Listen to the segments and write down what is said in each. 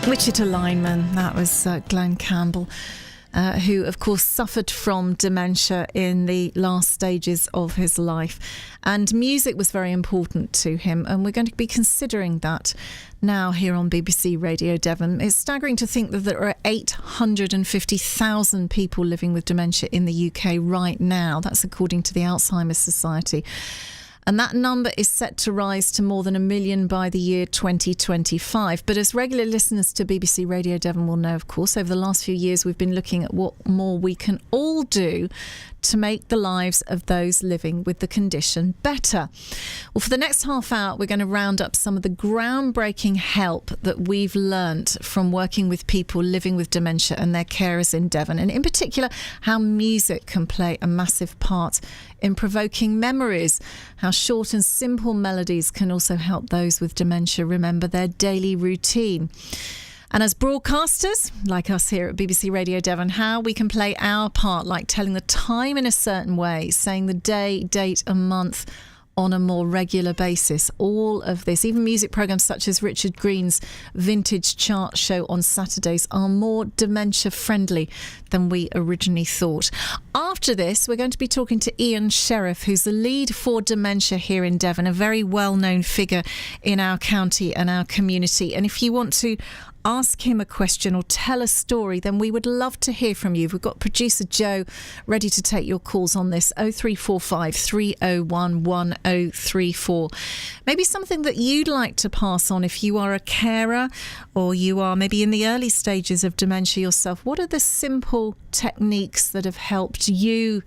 Wichita lineman, that was Glenn Campbell, who of course suffered from dementia in the last stages of his life, and music was very important to him, and we're going to be considering that now here on BBC Radio Devon. It's staggering to think that there are 850,000 people living with dementia in the UK right now. That's according to the Alzheimer's Society. And that number is set to rise to more than 1 million by the year 2025. But as regular listeners to BBC Radio Devon will know, of course, over the last few years, we've been looking at what more we can all do to make the lives of those living with the condition better. Well, for the next half hour, we're going to round up some of the groundbreaking help that we've learnt from working with people living with dementia and their carers in Devon, and in particular, how music can play a massive part in provoking memories, how short and simple melodies can also help those with dementia remember their daily routine. And as broadcasters, like us here at BBC Radio Devon, how we can play our part, like telling the time in a certain way, saying the day, date and month on a more regular basis. All of this, even music programmes such as Richard Green's Vintage Chart Show on Saturdays, are more dementia friendly than we originally thought. After this, we're going to be talking to Ian Sheriff, who's the lead for dementia here in Devon, a very well-known figure in our county and our community. And if you want to ask him a question or tell a story, then we would love to hear from you. We've got producer Joe ready to take your calls on this, 0345 301 1034. Maybe something that you'd like to pass on if you are a carer or you are maybe in the early stages of dementia yourself. What are the simple techniques that have helped you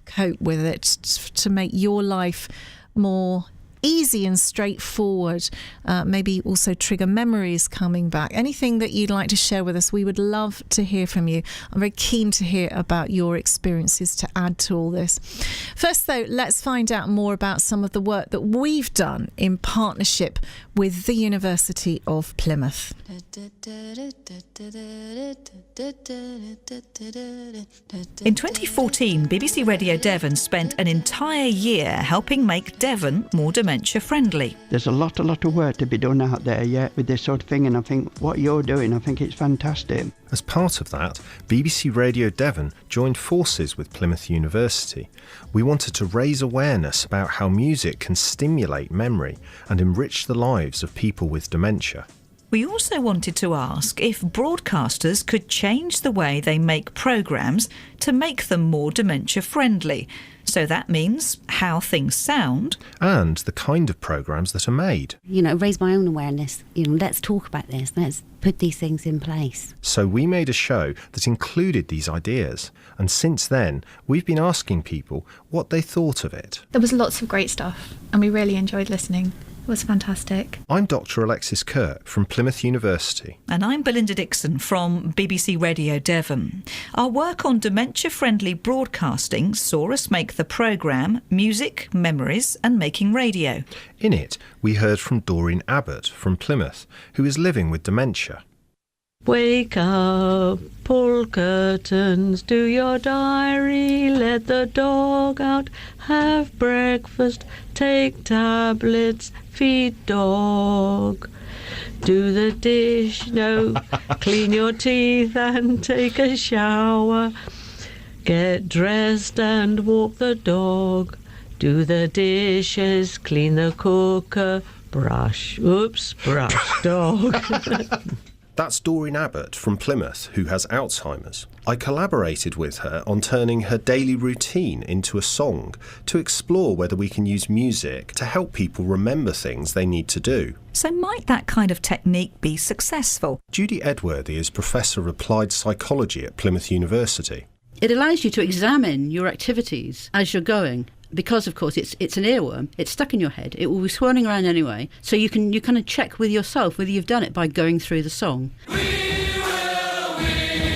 cope with it to make your life more easy and straightforward, maybe also trigger memories coming back? Anything that you'd like to share with us, we would love to hear from you. I'm very keen to hear about your experiences to add to all this. First though, let's find out more about some of the work that we've done in partnership with the University of Plymouth. In 2014, BBC Radio Devon spent an entire year helping make Devon more dementia friendly. There's a lot of work to be done out there yet with this sort of thing, and I think what you're doing, I think it's fantastic. As part of that, BBC Radio Devon joined forces with Plymouth University. We wanted to raise awareness about how music can stimulate memory and enrich the lives of people with dementia. We also wanted to ask if broadcasters could change the way they make programmes to make them more dementia friendly. So that means how things sound. And the kind of programmes that are made. Raise my own awareness. Let's talk about this. Let's put these things in place. So we made a show that included these ideas. And since then, we've been asking people what they thought of it. There was lots of great stuff, and we really enjoyed listening. It was fantastic. I'm Dr. Alexis Kirke from Plymouth University. And I'm Belinda Dixon from BBC Radio Devon. Our work on dementia-friendly broadcasting saw us make the programme Music, Memories and Making Radio. In it, we heard from Doreen Abbott from Plymouth, who is living with dementia. Wake up, pull curtains, do your diary, let the dog out, have breakfast, take tablets, feed dog. Do the dish, no, clean your teeth and take a shower. Get dressed and walk the dog. Do the dishes, clean the cooker, brush dog. That's Doreen Abbott from Plymouth, who has Alzheimer's. I collaborated with her on turning her daily routine into a song to explore whether we can use music to help people remember things they need to do. So might that kind of technique be successful? Judy Edworthy is Professor of Applied Psychology at Plymouth University. It allows you to examine your activities as you're going. Because, of course, it's an earworm. It's stuck in your head. It will be swirling around anyway. So you kind of check with yourself whether you've done it by going through the song. We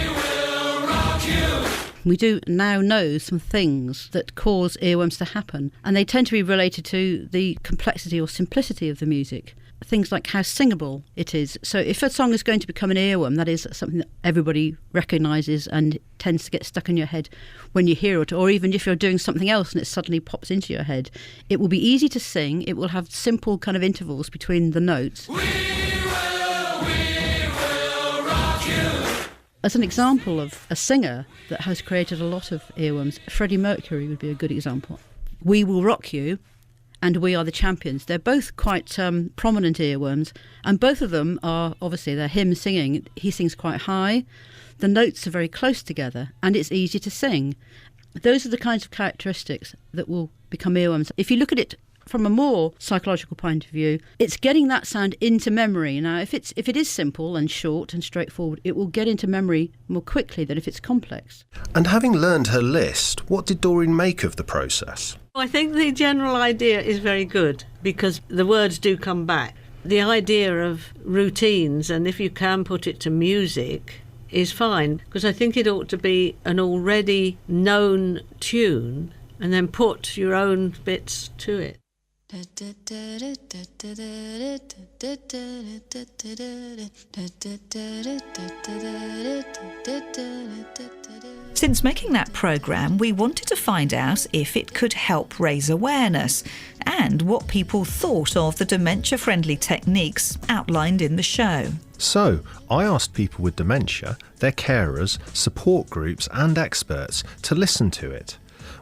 will rock you. We do now know some things that cause earworms to happen, and they tend to be related to the complexity or simplicity of the music. Things like how singable it is. So if a song is going to become an earworm, that is something that everybody recognises and tends to get stuck in your head when you hear it, or even if you're doing something else and it suddenly pops into your head. It will be easy to sing. It will have simple kind of intervals between the notes. We will As an example of a singer that has created a lot of earworms, Freddie Mercury would be a good example. We Will Rock You and We Are the Champions. They're both quite prominent earworms, and both of them are, obviously, they're him singing. He sings quite high, the notes are very close together, and it's easy to sing. Those are the kinds of characteristics that will become earworms. If you look at it from a more psychological point of view, it's getting that sound into memory. Now, if it is simple and short and straightforward, it will get into memory more quickly than if it's complex. And having learned her list, what did Doreen make of the process? I think the general idea is very good because the words do come back. The idea of routines, and if you can put it to music, is fine, because I think it ought to be an already known tune and then put your own bits to it. Since making that programme, we wanted to find out if it could help raise awareness and what people thought of the dementia-friendly techniques outlined in the show. So, I asked people with dementia, their carers, support groups and experts to listen to it.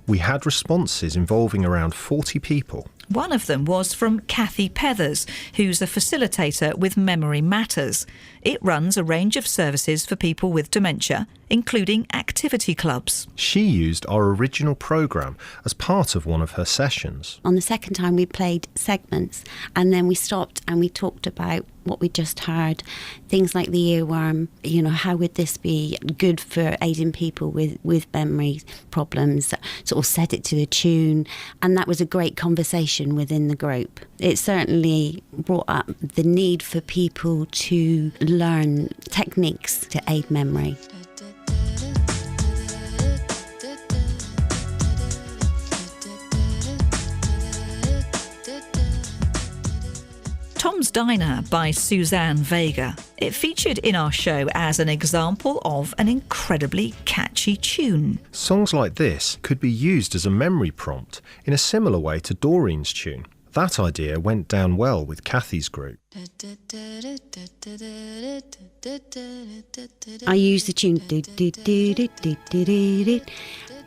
We had responses involving around 40 people. One of them was from Kathy Pethers, who's a facilitator with Memory Matters. It runs a range of services for people with dementia, including activity clubs. She used our original programme as part of one of her sessions. On the second time we played segments, and then we stopped and we talked about what we just heard, things like the earworm, how would this be good for aiding people with memory problems, sort of set it to a tune, and that was a great conversation within the group. It certainly brought up the need for people to learn techniques to aid memory. Tom's Diner by Suzanne Vega. It featured in our show as an example of an incredibly catchy tune. Songs like this could be used as a memory prompt in a similar way to Doreen's tune. That idea went down well with Kathy's group. I used the tune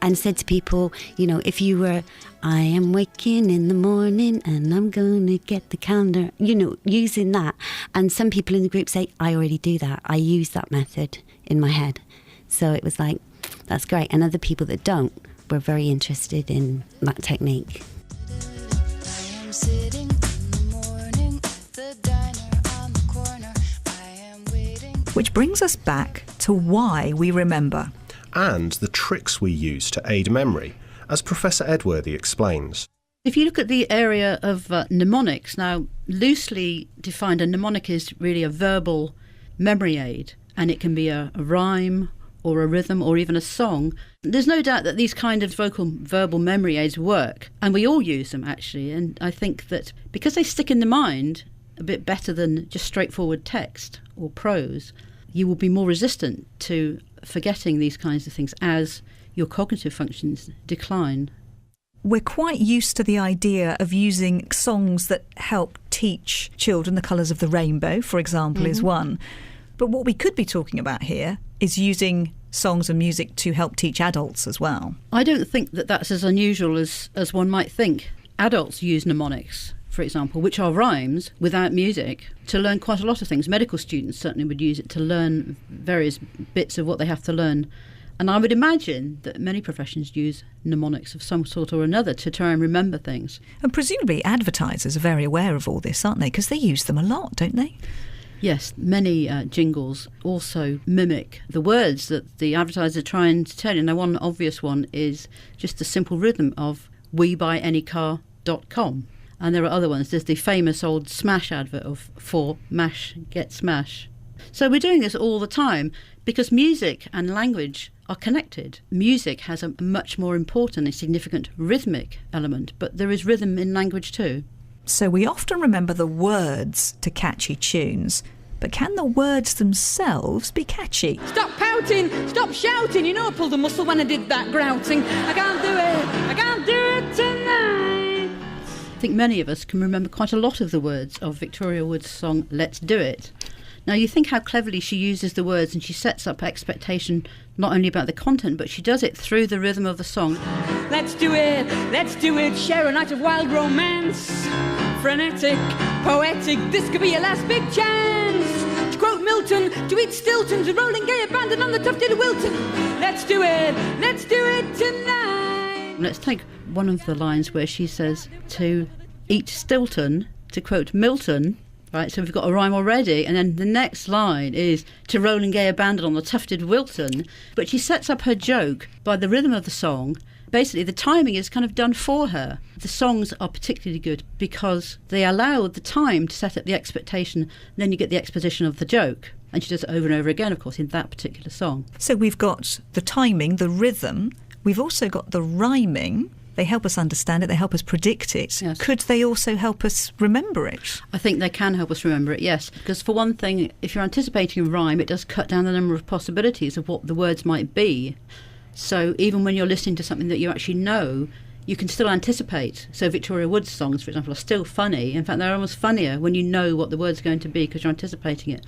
and said to people, if you were, I am waking in the morning and I'm going to get the calendar, using that. And some people in the group say, I already do that. I use that method in my head. So it was like, that's great. And other people that don't were very interested in that technique. Sitting in the morning at the diner on the corner. I am waiting. Which brings us back to why we remember. And the tricks we use to aid memory, as Professor Edworthy explains. If you look at the area of mnemonics, now loosely defined, a mnemonic is really a verbal memory aid, and it can be a rhyme or a rhythm or even a song. There's no doubt that these kind of verbal memory aids work, and we all use them actually, and I think that because they stick in the mind a bit better than just straightforward text or prose, you will be more resistant to forgetting these kinds of things as your cognitive functions decline. We're quite used to the idea of using songs that help teach children the colours of the rainbow, for example, is one. But what we could be talking about here is using songs and music to help teach adults as well. I don't think that that's as unusual as one might think. Adults use mnemonics, for example, which are rhymes without music, to learn quite a lot of things. Medical students certainly would use it to learn various bits of what they have to learn. And I would imagine that many professions use mnemonics of some sort or another to try and remember things. And presumably advertisers are very aware of all this, aren't they? Because they use them a lot, don't they? Yes, many jingles also mimic the words that the advertisers are trying to tell you. Now, one obvious one is just the simple rhythm of WeBuyAnyCar.com. And there are other ones. There's the famous old Smash advert of for Mash, Get Smash. So we're doing this all the time because music and language are connected. Music has a much more important and significant rhythmic element, but there is rhythm in language too. So we often remember the words to catchy tunes, but can the words themselves be catchy? Stop pouting, stop shouting, I pulled a muscle when I did that grouting. I can't do it tonight. I think many of us can remember quite a lot of the words of Victoria Wood's song Let's Do It. Now, you think how cleverly she uses the words, and she sets up expectation not only about the content, but she does it through the rhythm of the song. Let's do it, share a night of wild romance. Frenetic, poetic, this could be your last big chance. To quote Milton, to eat Stilton, to rolling gay abandon on the tufted Wilton. Let's do it tonight. Let's take one of the lines where she says to eat Stilton, to quote Milton. Right, so we've got a rhyme already, and then the next line is to roll and gay abandon on the tufted Wilton. But she sets up her joke by the rhythm of the song. Basically, the timing is kind of done for her. The songs are particularly good because they allow the time to set up the expectation, and then you get the exposition of the joke. And she does it over and over again, of course, in that particular song. So we've got the timing, the rhythm. We've also got the rhyming. They help us understand it, they help us predict it. Yes. Could they also help us remember it? I think they can help us remember it, yes. Because for one thing, if you're anticipating a rhyme, it does cut down the number of possibilities of what the words might be. So even when you're listening to something that you actually know, you can still anticipate. So Victoria Wood's songs, for example, are still funny. In fact, they're almost funnier when you know what the word's going to be because you're anticipating it.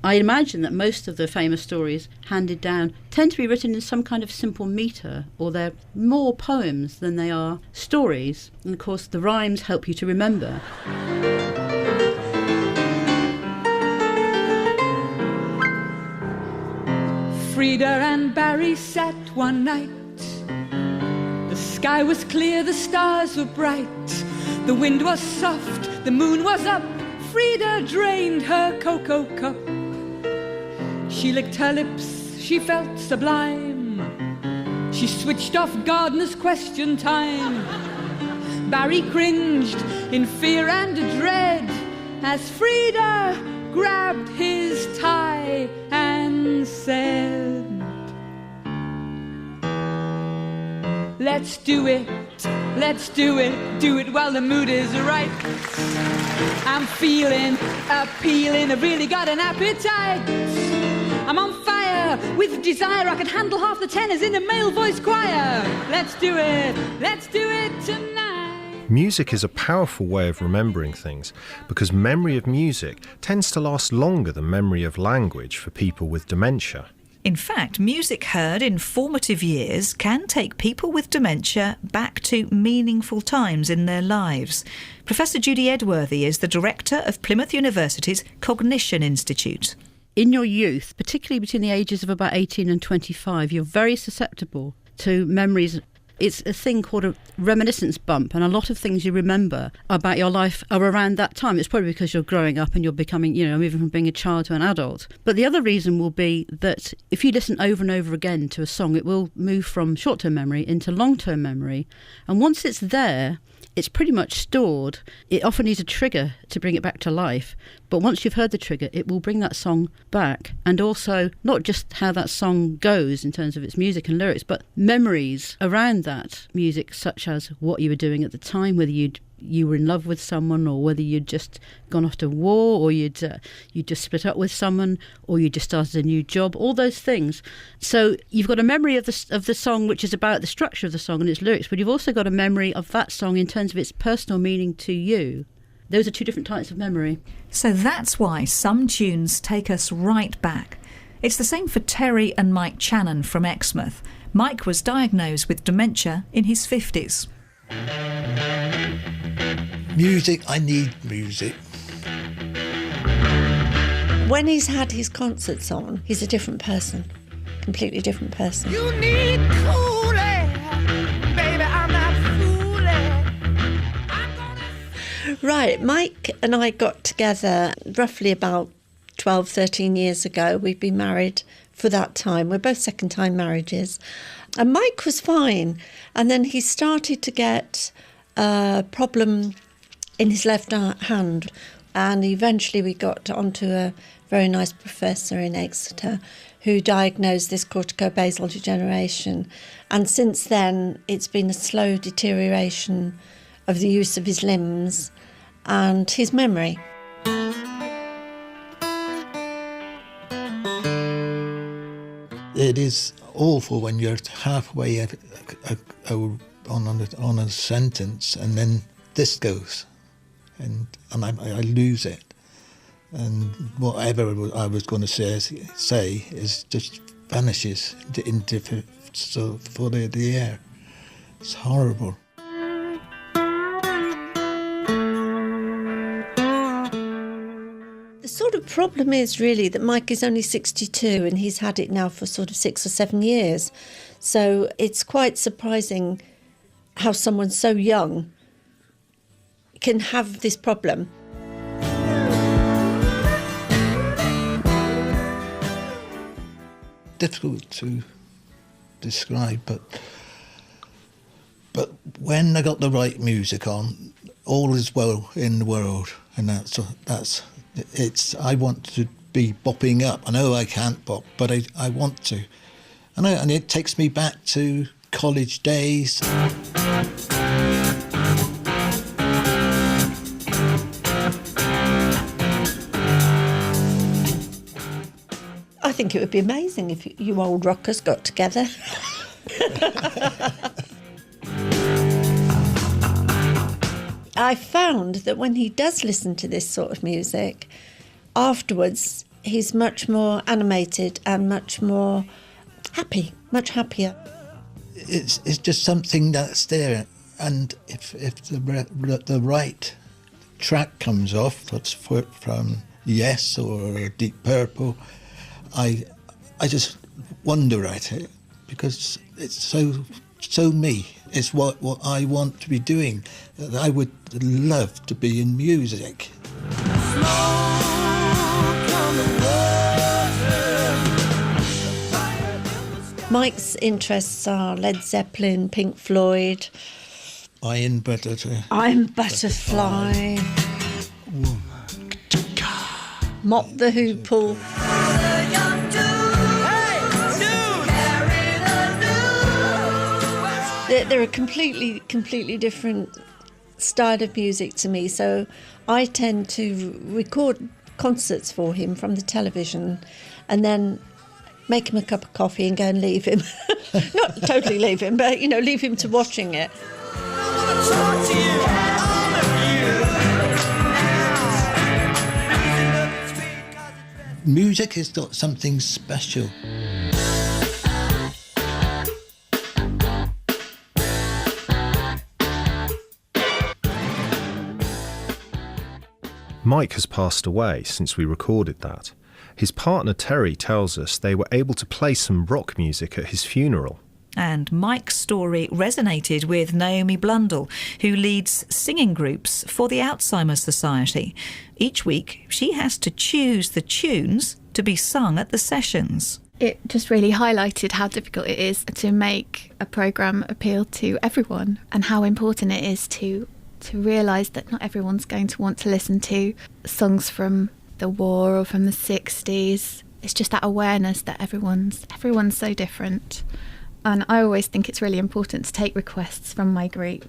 I imagine that most of the famous stories handed down tend to be written in some kind of simple metre, or they're more poems than they are stories. And of course, the rhymes help you to remember. Frida and Barry sat one night. The sky was clear, the stars were bright. The wind was soft, the moon was up. Frida drained her cocoa cup. She licked her lips, she felt sublime. She switched off gardener's question time. Barry cringed in fear and dread as Frida grabbed his tie and said, let's do it while the mood is right. I'm feeling appealing, I've really got an appetite. I'm on fire with desire, I could handle half the tenors in a male voice choir. Let's do it tonight. Music is a powerful way of remembering things because memory of music tends to last longer than memory of language for people with dementia. In fact, music heard in formative years can take people with dementia back to meaningful times in their lives. Professor Judy Edworthy is the director of Plymouth University's Cognition Institute. In your youth, particularly between the ages of about 18 and 25, you're very susceptible to memories. It's a thing called a reminiscence bump, and a lot of things you remember about your life are around that time. It's probably because you're growing up and you're becoming, moving from being a child to an adult. But the other reason will be that if you listen over and over again to a song, it will move from short-term memory into long-term memory. And once it's there, it's pretty much stored. It often needs a trigger to bring it back to life. But once you've heard the trigger, it will bring that song back. And also, not just how that song goes in terms of its music and lyrics, but memories around that music, such as what you were doing at the time, whether you were in love with someone, or whether you'd just gone off to war, or you'd just split up with someone, or you just started a new job, all those things. So you've got a memory of the song, which is about the structure of the song and its lyrics, but you've also got a memory of that song in terms of its personal meaning to you. Those are two different types of memory. So that's why some tunes take us right back. It's the same for Terry and Mike Channon from Exmouth. Mike was diagnosed with dementia in his 50s. Music, I need music. When he's had his concerts on, he's a different person, completely different person. You need cool air, baby, I'm not fooling. Right, Mike and I got together roughly about 12, 13 years ago. We've been married for that time. We're both second-time marriages. And Mike was fine. And then he started to get a problem in his left hand. And eventually we got onto a very nice professor in Exeter who diagnosed this corticobasal degeneration. And since then, it's been a slow deterioration of the use of his limbs and his memory. It is awful when you're halfway on a sentence and then this goes and I lose it. and whatever I was going to say is just vanishes into for the air. It's horrible. The sort of problem is really that Mike is only 62 and he's had it now for sort of 6 or 7 years. So it's quite surprising how someone so young can have this problem. Difficult to describe, but when I got the right music on, all is well in the world, and that's it's. I want to be bopping up. I know I can't bop, but I want to, and it takes me back to college days. I think it would be amazing if you old rockers got together. I found that when he does listen to this sort of music, afterwards he's much more animated and much more happy, much happier. It's just something that's there, and if the right track comes off, that's from Yes or Deep Purple, I just wonder at it, because it's so me. It's what I want to be doing. I would love to be in music. Mike's interests are Led Zeppelin, Pink Floyd. I'm Butterfly. Mop the Hoople. They're a completely different style of music to me, so I tend to record concerts for him from the television and then make him a cup of coffee and go and leave him. Not totally leave him, but, leave him to watching it. Music has got something special. Mike has passed away since we recorded that. His partner Terry tells us they were able to play some rock music at his funeral. And Mike's story resonated with Naomi Blundell, who leads singing groups for the Alzheimer's Society. Each week, she has to choose the tunes to be sung at the sessions. It just really highlighted how difficult it is to make a programme appeal to everyone, and how important it is to realise that not everyone's going to want to listen to songs from the war or from the 60s. It's just that awareness that everyone's so different. And I always think it's really important to take requests from my group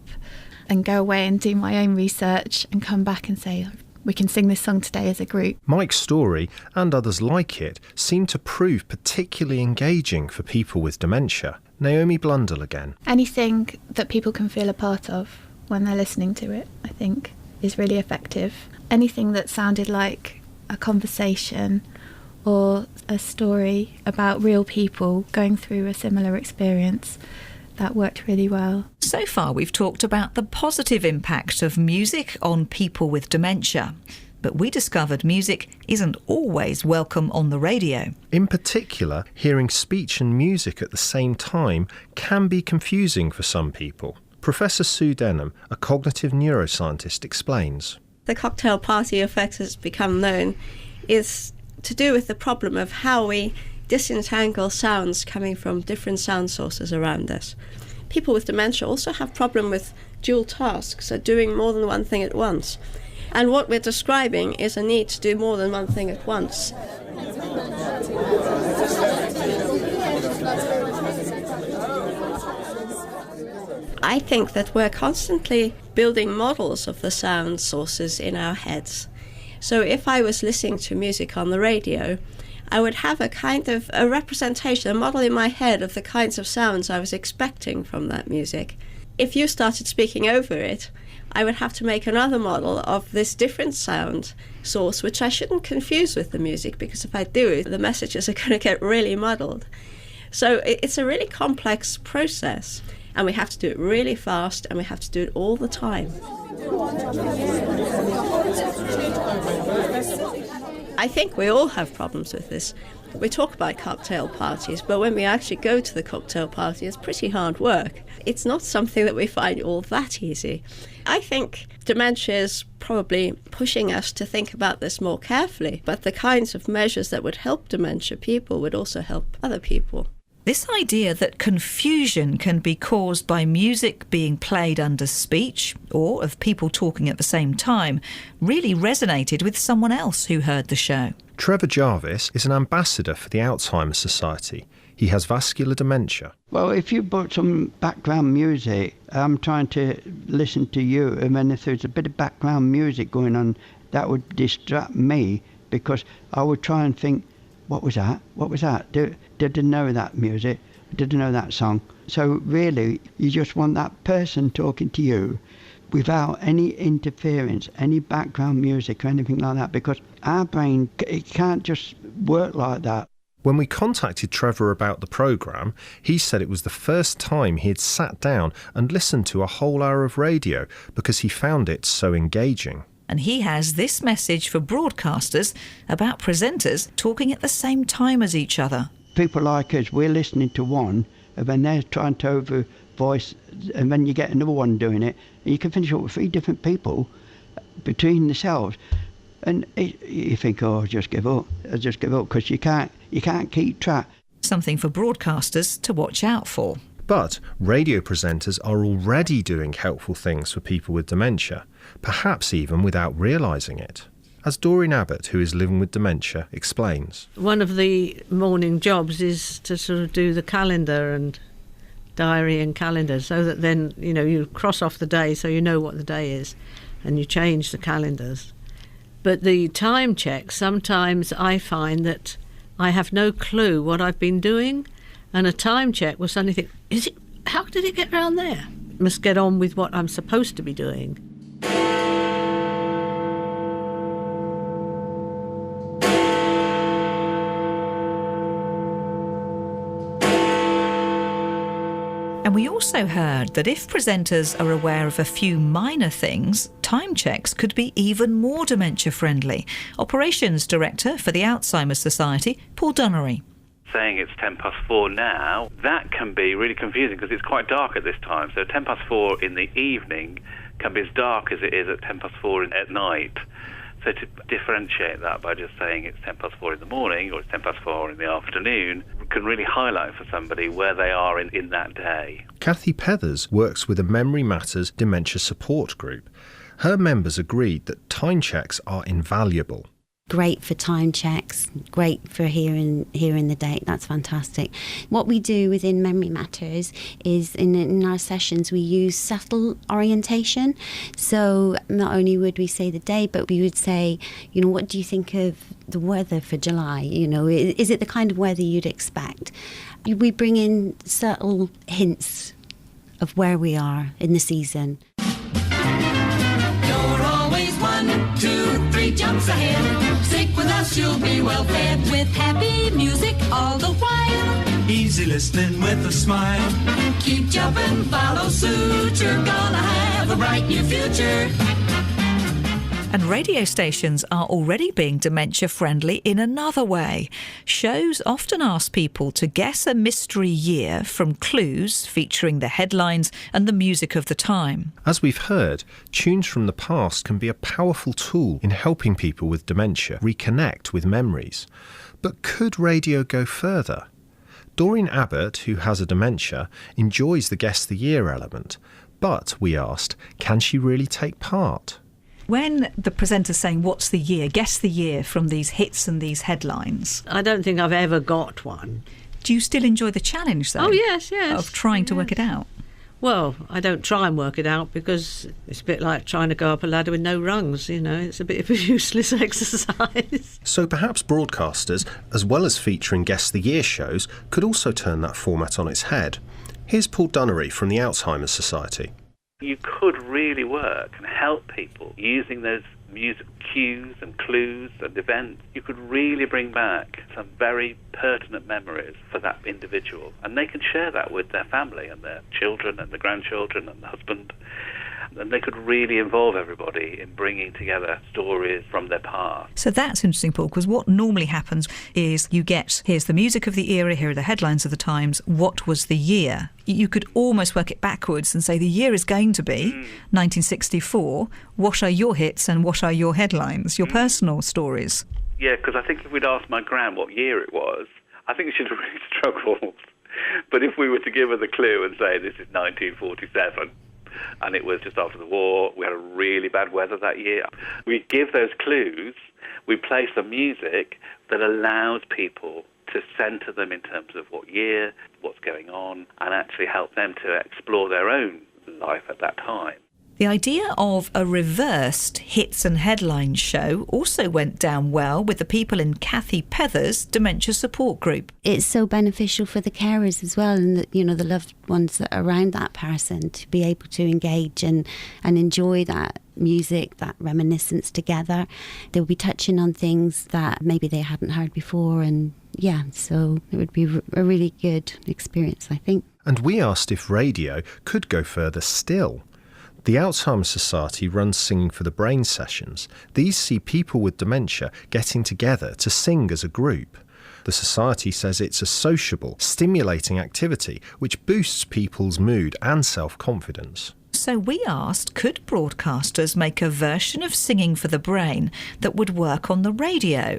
and go away and do my own research and come back and say, we can sing this song today as a group. Mike's story, and others like it, seem to prove particularly engaging for people with dementia. Naomi Blundell again. Anything that people can feel a part of when they're listening to it, I think, is really effective. Anything that sounded like a conversation or a story about real people going through a similar experience, that worked really well. So far we've talked about the positive impact of music on people with dementia, but we discovered music isn't always welcome on the radio. In particular, hearing speech and music at the same time can be confusing for some people. Professor Sue Denham, a cognitive neuroscientist, explains. The cocktail party effect has become known is to do with the problem of how we disentangle sounds coming from different sound sources around us. People with dementia also have problem with dual tasks, so doing more than one thing at once. And what we're describing is a need to do more than one thing at once. I think that we're constantly building models of the sound sources in our heads. So if I was listening to music on the radio, I would have a kind of a representation, a model in my head of the kinds of sounds I was expecting from that music. If you started speaking over it, I would have to make another model of this different sound source, which I shouldn't confuse with the music, because if I do, the messages are going to get really muddled. So it's a really complex process, and we have to do it really fast, and we have to do it all the time. I think we all have problems with this. We talk about cocktail parties, but when we actually go to the cocktail party, it's pretty hard work. It's not something that we find all that easy. I think dementia is probably pushing us to think about this more carefully, but the kinds of measures that would help dementia people would also help other people. This idea that confusion can be caused by music being played under speech or of people talking at the same time really resonated with someone else who heard the show. Trevor Jarvis is an ambassador for the Alzheimer's Society. He has vascular dementia. Well, if you put some background music, I'm trying to listen to you, and then if there's a bit of background music going on, that would distract me, because I would try and think, what was that? What was that? Did I know that music? Did I know that song? So really, you just want that person talking to you without any interference, any background music or anything like that, because our brain, it can't just work like that. When we contacted Trevor about the programme, he said it was the first time he had sat down and listened to a whole hour of radio because he found it so engaging. And he has this message for broadcasters about presenters talking at the same time as each other. People like us, we're listening to one, and then they're trying to over voice, and then you get another one doing it, and you can finish up with 3 different people between themselves. And you think, oh, I'll just give up, because you can't keep track. Something for broadcasters to watch out for. But radio presenters are already doing helpful things for people with dementia, perhaps even without realising it. As Doreen Abbott, who is living with dementia, explains. One of the morning jobs is to sort of do the calendar and diary and calendar, so that then, you cross off the day so you know what the day is, and you change the calendars. But the time check, sometimes I find that I have no clue what I've been doing, and a time check will suddenly think, how did it get round there? Must get on with what I'm supposed to be doing. And we also heard that if presenters are aware of a few minor things, time checks could be even more dementia-friendly. Operations Director for the Alzheimer's Society, Paul Dunnery. Saying it's 4:10 now, that can be really confusing because it's quite dark at this time. So 4:10 in the evening can be as dark as it is at 4:10 at night. So to differentiate that by just saying it's 4:10 in the morning or it's 4:10 in the afternoon can really highlight for somebody where they are in that day. Kathy Pethers works with a Memory Matters dementia support group. Her members agreed that time checks are invaluable. Great for time checks, great for hearing the date, that's fantastic. What we do within Memory Matters is in our sessions we use subtle orientation. So not only would we say the day, but we would say, what do you think of the weather for July? Is it the kind of weather you'd expect? We bring in subtle hints of where we are in the season. You're always 1, 2, 3 jumps ahead. Stick with us, you'll be well fed with happy music all the while. Easy listening with a smile. Keep jumping, follow suit. You're gonna have a bright new future. And radio stations are already being dementia-friendly in another way. Shows often ask people to guess a mystery year from clues featuring the headlines and the music of the time. As we've heard, tunes from the past can be a powerful tool in helping people with dementia reconnect with memories. But could radio go further? Doreen Abbott, who has a dementia, enjoys the guess the year element. But, we asked, can she really take part? When the presenter's saying, what's the year, guess the year from these hits and these headlines. I don't think I've ever got one. Do you still enjoy the challenge, though? Oh, yes. Of trying to work it out? Well, I don't try and work it out because it's a bit like trying to go up a ladder with no rungs, It's a bit of a useless exercise. So perhaps broadcasters, as well as featuring Guess the Year shows, could also turn that format on its head. Here's Paul Dunnery from the Alzheimer's Society. You could really work and help people using those music cues and clues and events. You could really bring back some very pertinent memories for that individual, and they can share that with their family and their children and the grandchildren and the husband. And they could really involve everybody in bringing together stories from their past. So that's interesting, Paul, because what normally happens is you get, here's the music of the era, here are the headlines of the Times, what was the year? You could almost work it backwards and say the year is going to be 1964. What are your hits and what are your headlines, your personal stories? Yeah, because I think if we'd asked my gran what year it was, I think she'd have really struggled. But if we were to give her the clue and say this is 1947, and it was just after the war, we had a really bad weather that year, we give those clues, we play some music that allows people to centre them in terms of what year, what's going on, and actually help them to explore their own life at that time. The idea of a reversed hits and headlines show also went down well with the people in Kathy Pether's dementia support group. It's so beneficial for the carers as well, and the loved ones that are around that person to be able to engage and enjoy that music, that reminiscence together. They'll be touching on things that maybe they hadn't heard before, and so it would be a really good experience, I think. And we asked if radio could go further still. The Alzheimer's Society runs Singing for the Brain sessions. These see people with dementia getting together to sing as a group. The Society says it's a sociable, stimulating activity which boosts people's mood and self-confidence. So we asked, could broadcasters make a version of Singing for the Brain that would work on the radio?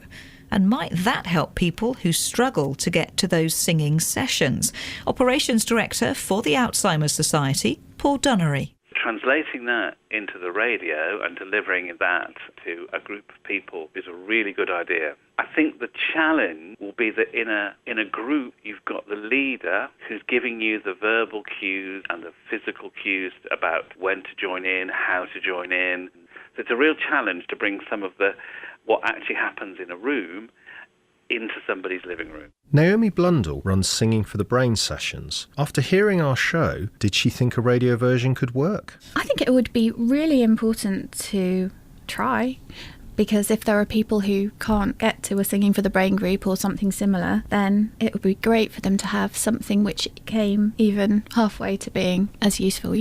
And might that help people who struggle to get to those singing sessions? Operations Director for the Alzheimer's Society, Paul Dunnery. Translating that into the radio and delivering that to a group of people is a really good idea. I think the challenge will be that in a group you've got the leader who's giving you the verbal cues and the physical cues about when to join in, how to join in. So it's a real challenge to bring some of what actually happens in a room into somebody's living room. Naomi Blundell runs Singing for the Brain sessions. After hearing our show, did she think a radio version could work? I think it would be really important to try, because if there are people who can't get to a Singing for the Brain group or something similar, then it would be great for them to have something which came even halfway to being as useful,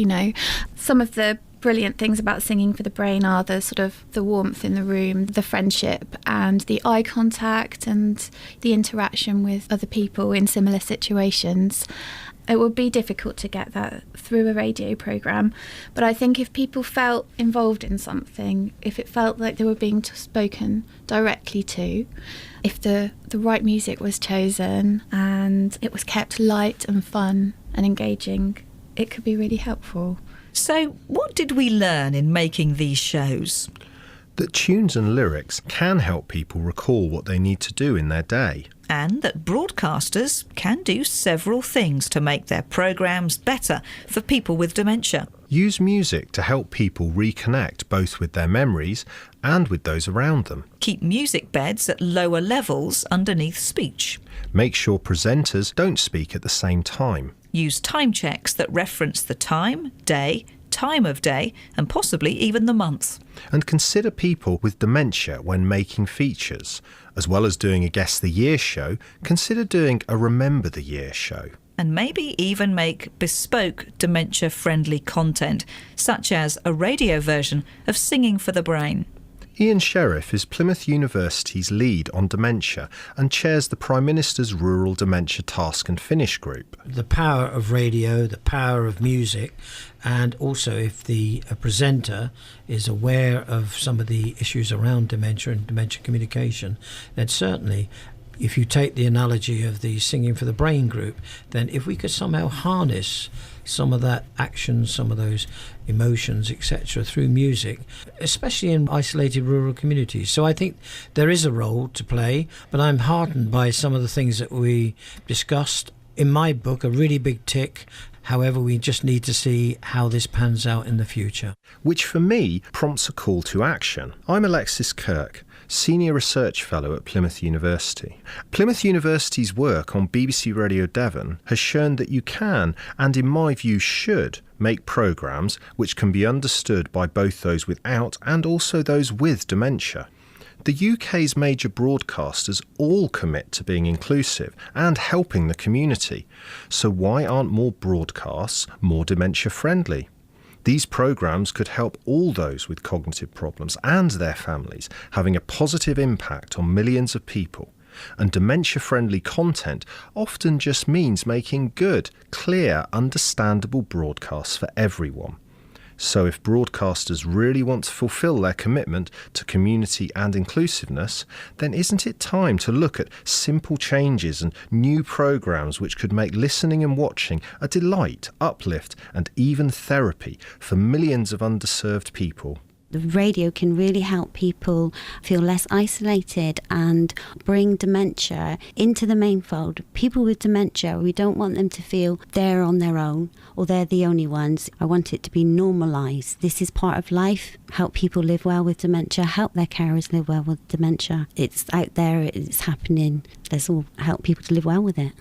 Some of the brilliant things about Singing for the Brain are the sort of the warmth in the room, the friendship and the eye contact and the interaction with other people in similar situations. It would be difficult to get that through a radio programme, but I think if people felt involved in something, if it felt like they were being spoken directly to, if the right music was chosen and it was kept light and fun and engaging, it could be really helpful. So what did we learn in making these shows? That tunes and lyrics can help people recall what they need to do in their day. And that broadcasters can do several things to make their programmes better for people with dementia. Use music to help people reconnect both with their memories and with those around them. Keep music beds at lower levels underneath speech. Make sure presenters don't speak at the same time. Use time checks that reference the time, day, time of day, and possibly even the month. And consider people with dementia when making features. As well as doing a Guess the Year show, consider doing a Remember the Year show. And maybe even make bespoke dementia-friendly content, such as a radio version of Singing for the Brain. Ian Sheriff is Plymouth University's lead on dementia and chairs the Prime Minister's Rural Dementia Task and Finish group. The power of radio, the power of music, and also if the presenter is aware of some of the issues around dementia and dementia communication, then certainly, if you take the analogy of the Singing for the Brain group, then if we could somehow harness some of that action, some of those emotions, etc., through music, especially in isolated rural communities. So I think there is a role to play, but I'm heartened by some of the things that we discussed. In my book, a really big tick. However, we just need to see how this pans out in the future. Which for me prompts a call to action. I'm Alexis Kirke, Senior Research Fellow at Plymouth University. Plymouth University's work on BBC Radio Devon has shown that you can, and in my view should, make programmes which can be understood by both those without and also those with dementia. The UK's major broadcasters all commit to being inclusive and helping the community. So why aren't more broadcasts more dementia friendly? These programmes could help all those with cognitive problems and their families, having a positive impact on millions of people. And dementia-friendly content often just means making good, clear, understandable broadcasts for everyone. So if broadcasters really want to fulfil their commitment to community and inclusiveness, then isn't it time to look at simple changes and new programmes which could make listening and watching a delight, uplift and even therapy for millions of underserved people? The radio can really help people feel less isolated and bring dementia into the main fold. People with dementia, we don't want them to feel they're on their own or they're the only ones. I want it to be normalised. This is part of life. Help people live well with dementia, help their carers live well with dementia. It's out there, it's happening. Let's all help people to live well with it.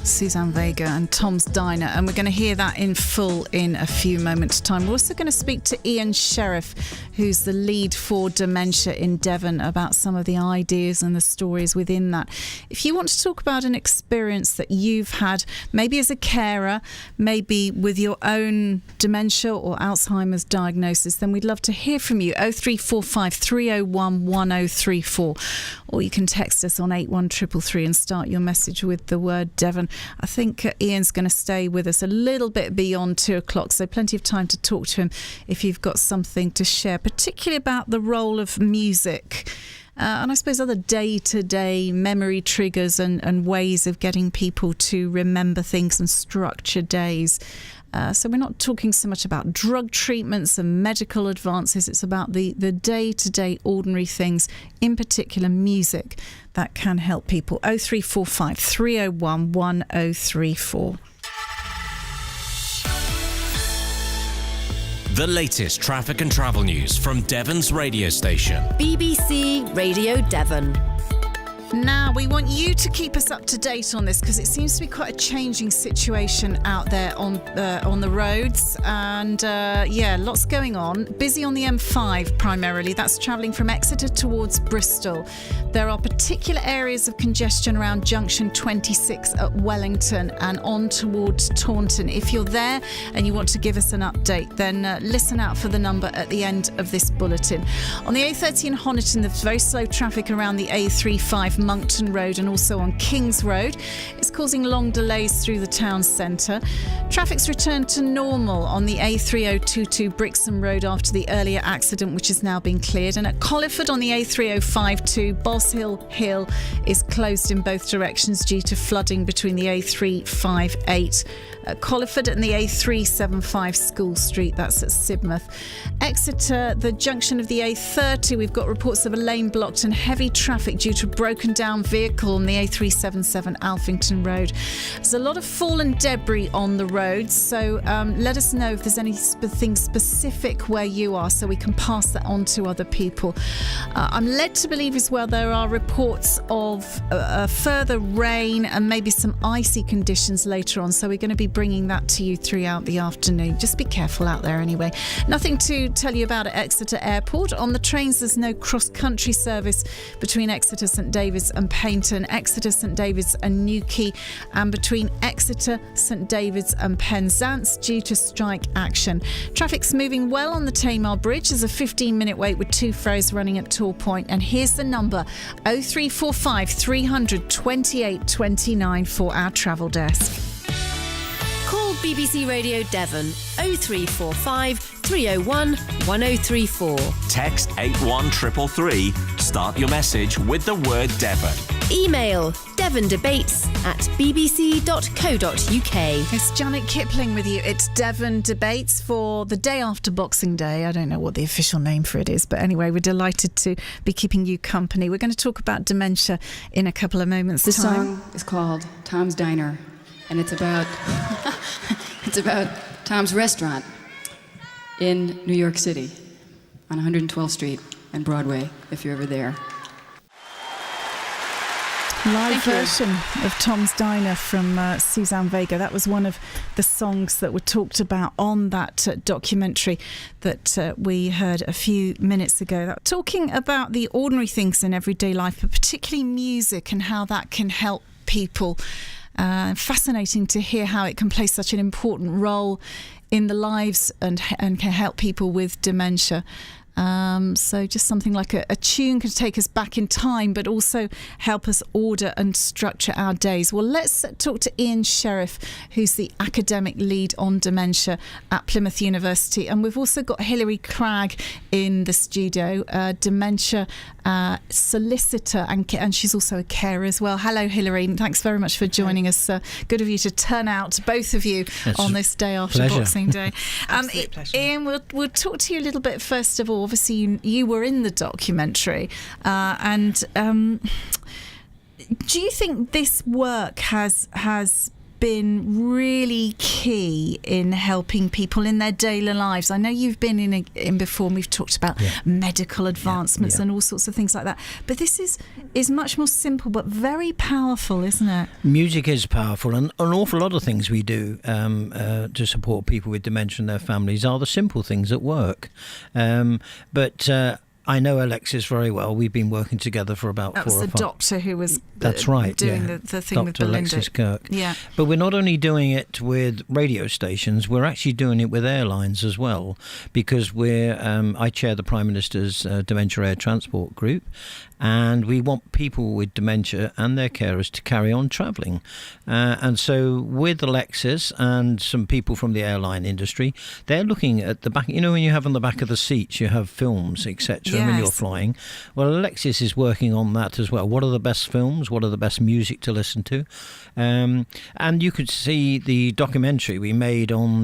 Suzanne Vega and Tom's Diner, and we're going to hear that in full in a few moments' time. We're also going to speak to Ian Sheriff, who's the lead for Dementia in Devon, about some of the ideas and the stories within that. If you want to talk about an experience that you've had, maybe as a carer, maybe with your own dementia or Alzheimer's diagnosis, then we'd love to hear from you. 0345 301 1034, or you can text us on 81333 and start your message with the word Devon. I think Ian's going to stay with us a little bit beyond 2 o'clock, so plenty of time to talk to him if you've got something to share, particularly about the role of music. And I suppose other day-to-day memory triggers and ways of getting people to remember things and structure days. So we're not talking so much about drug treatments and medical advances. It's about the day-to-day ordinary things, in particular music, that can help people. 0345 301 1034. The latest traffic and travel news from Devon's radio station. BBC Radio Devon. Now, we want you to keep us up to date on this because it seems to be quite a changing situation out there on the roads. And, lots going on. Busy on the M5 primarily. That's travelling from Exeter towards Bristol. There are particular areas of congestion around junction 26 at Wellington and on towards Taunton. If you're there and you want to give us an update, then listen out for the number at the end of this bulletin. On the A30 in Honiton, there's very slow traffic around the A35 Moncton Road and also on Kings Road. It's causing long delays through the town centre. Traffic's returned to normal on the A3022 Brixham Road after the earlier accident, which has now been cleared. And at Colliford on the A3052, Boss Hill is closed in both directions due to flooding between the A358 at Colliford and the A375 School Street, that's at Sidmouth. Exeter, the junction of the A30, we've got reports of a lane blocked and heavy traffic due to a broken down vehicle on the A377 Alphington Road. There's a lot of fallen debris on the roads, so let us know if there's anything specific where you are so we can pass that on to other people. I'm led to believe as well there are reports of further rain and maybe some icy conditions later on, so we're going to be bringing that to you throughout the afternoon. Just be careful out there anyway. Nothing to tell you about at Exeter Airport. On the trains, there's no cross-country service between Exeter, St David's and Paignton, Exeter, St David's and Newquay, and between Exeter, St David's and Penzance due to strike action. Traffic's moving well on the Tamar Bridge. There's a 15-minute wait with 2 ferries running at Tor Point. And here's the number, 0345 300 28 29 for our travel desk. Call BBC Radio Devon 0345 301 1034. Text 81333. Start your message with the word Devon. Email devondebates@bbc.co.uk. It's Janet Kipling with you. It's Devon Debates for the day after Boxing Day. I don't know what the official name for it is, but anyway, we're delighted to be keeping you company. We're going to talk about dementia in a couple of moments' This time. song is called Tom's Diner, and it's about Tom's Restaurant in New York City on 112th Street and Broadway, if you're ever there. Live version of Tom's Diner from Suzanne Vega. That was one of the songs that were talked about on that documentary that we heard a few minutes ago. Talking about the ordinary things in everyday life, but particularly music and how that can help people. Fascinating to hear how it can play such an important role in the lives and can help people with dementia. So just something like a tune can take us back in time, but also help us order and structure our days. Well, let's talk to Ian Sheriff, who's the academic lead on dementia at Plymouth University. And we've also got Hilary Cragg in the studio, dementia solicitor, and she's also a carer as well. Hello, Hilary. Thanks very much for joining us. Good of you to turn out, both of you, on this day after Boxing Day. Absolute pleasure. Ian, we'll talk to you a little bit first of all. Obviously, you were in the documentary, and do you think this work has been really key in helping people in their daily lives? I know you've been in before, and we've talked about medical advancements and all sorts of things like that. But this is much more simple, but very powerful, isn't it? Music is powerful, and an awful lot of things we do to support people with dementia and their families are the simple things at work. But I know Alexis very well. We've been working together for about 4 or 5 That was the doctor who was doing the thing with Dr. Belinda. Alexis Kirke. Yeah. But we're not only doing it with radio stations, we're actually doing it with airlines as well, because I chair the Prime Minister's Dementia Air Transport Group, and we want people with dementia and their carers to carry on travelling. And so with Alexis and some people from the airline industry, they're looking at the back, when you have on the back of the seats, you have films, etc. when you're flying. Well, Alexis is working on that as well. What are the best films? What are the best music to listen to? And you could see the documentary we made on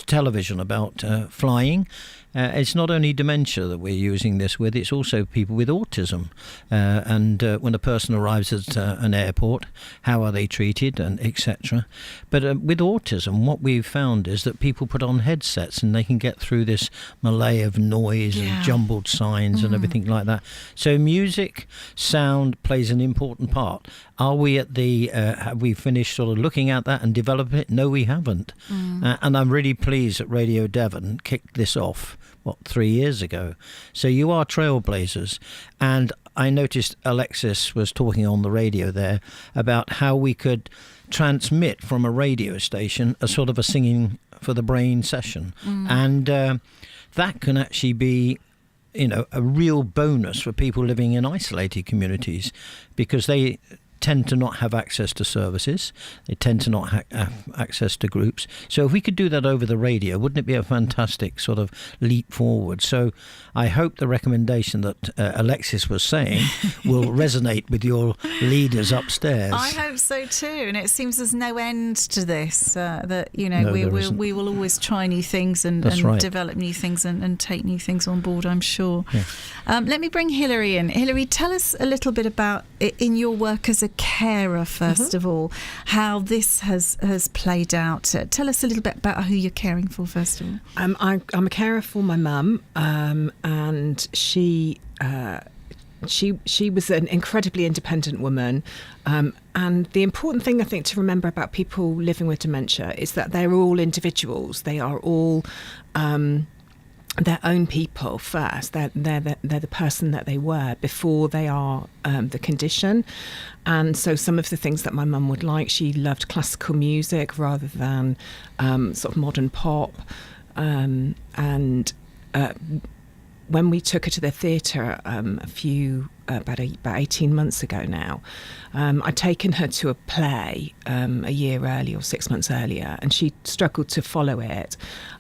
television about flying. It's not only dementia that we're using this with, it's also people with autism. And when a person arrives at an airport, how are they treated, and etc. But with autism, what we've found is that people put on headsets and they can get through this melee of noise and jumbled signs and everything like that. So music, sound plays an important part. Are we at have we finished sort of looking at that and developing it? No, we haven't. And I'm really pleased that Radio Devon kicked this off 3 years ago. So you are trailblazers. And I noticed Alexis was talking on the radio there about how we could transmit from a radio station a sort of a singing for the brain session. And that can actually be a real bonus for people living in isolated communities, because they tend to not have access to services. They tend to not have access to groups. So if we could do that over the radio, wouldn't it be a fantastic sort of leap forward? So I hope the recommendation that Alexis was saying will resonate with your leaders upstairs. I hope so too, and it seems there's no end to this. No, we will always try new things and develop new things and take new things on board, I'm sure. Yeah. Let me bring Hilary in. Hilary, tell us a little bit about, in your work as a carer, first of all, how this has played out. Tell us a little bit about who you're caring for, first of all. I'm a carer for my mum, and she was an incredibly independent woman, and the important thing I think to remember about people living with dementia is that they're all individuals. They are all their own people first. They're the person that they were before they are the condition. And so some of the things that my mum would like, she loved classical music rather than sort of modern pop. And when we took her to the theatre about 18 months ago now, I'd taken her to a play a year earlier or 6 months earlier, and she struggled to follow it.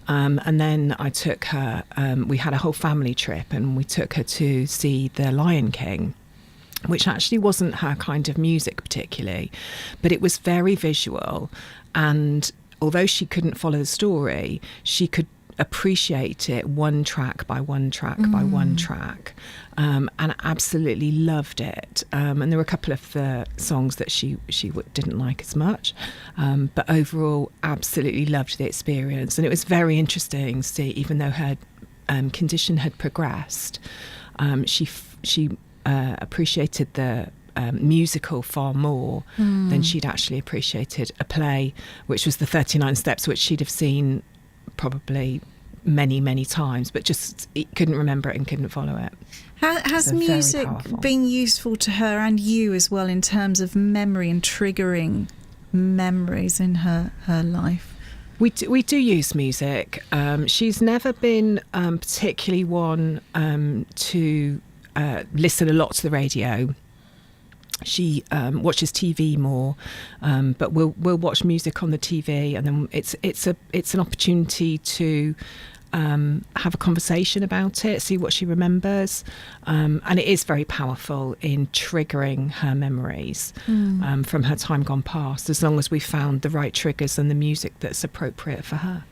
And then I took her, we had a whole family trip, and we took her to see The Lion King. which actually wasn't her kind of music particularly, but it was very visual. And although she couldn't follow the story, she could appreciate it one track by one track by one track, and absolutely loved it. And there were a couple of the songs that she didn't like as much, but overall absolutely loved the experience. And it was very interesting to see, even though her condition had progressed, she appreciated the musical far more than she'd actually appreciated a play, which was the 39 Steps, which she'd have seen probably many times, but just couldn't remember it and couldn't follow it. Has So music been useful to her and you as well in terms of memory and triggering memories in her life? We do use music. She's never been particularly one to listen a lot to the radio. She watches TV more, but we'll watch music on the TV, and then it's an opportunity to have a conversation about it, see what she remembers, and it is very powerful in triggering her memories from her time gone past, as long as we found the right triggers and the music that's appropriate for her.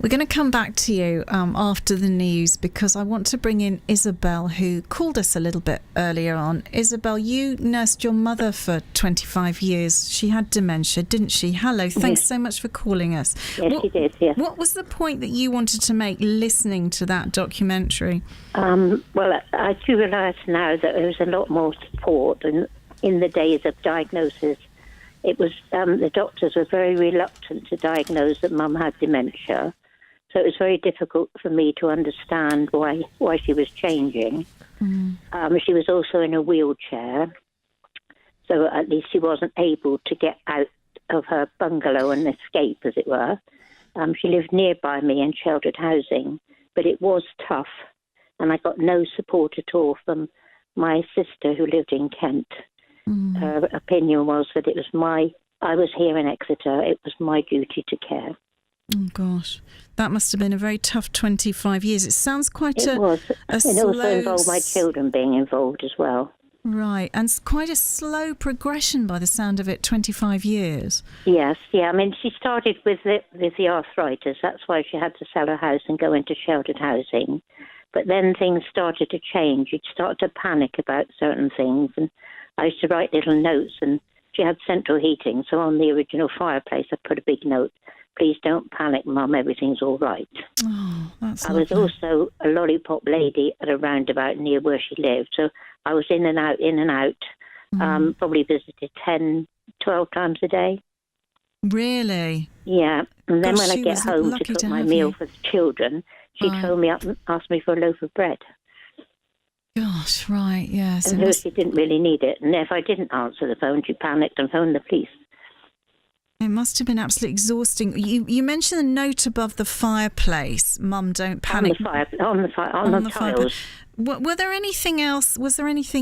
We're going to come back to you after the news, because I want to bring in Isabel, who called us a little bit earlier on. Isabel, you nursed your mother for 25 years. She had dementia, didn't she? Hello, thanks so much for calling us. Yes, she did, yes. What was the point that you wanted to make listening to that documentary? Well, I do realise now that there was a lot more support in the days of diagnosis. It was the doctors were very reluctant to diagnose that Mum had dementia, so it was very difficult for me to understand why she was changing. She was also in a wheelchair, so at least she wasn't able to get out of her bungalow and escape, as it were. She lived nearby me in sheltered housing, but it was tough, and I got no support at all from my sister who lived in Kent. Her opinion was that I was here in Exeter, it was my duty to care. Oh, gosh. That must have been a very tough 25 years. It sounds quite It a was. a It also slow... involved my children being involved as well. Right, and quite a slow progression by the sound of it, 25 years. Yes, yeah. I mean, she started with the arthritis. That's why she had to sell her house and go into sheltered housing. But then things started to change. You'd start to panic about certain things, and I used to write little notes, and she had central heating, so on the original fireplace I put a big note, "Please don't panic, Mum, everything's all right." Oh, that's I was also a lollipop lady at a roundabout near where she lived, so I was in and out, probably visited 10, 12 times a day. Really? Yeah, and then Gosh, when I she get was home lucky to cook to my have meal you. for the children, she'd Right. phone me up and ask me for a loaf of bread. Gosh, right, yes. And so she didn't really need it. And if I didn't answer the phone, she panicked and phoned the police. It must have been absolutely exhausting. You mentioned the note above the fireplace, "Mum, don't panic." On the tiles. fireplace. Was there anything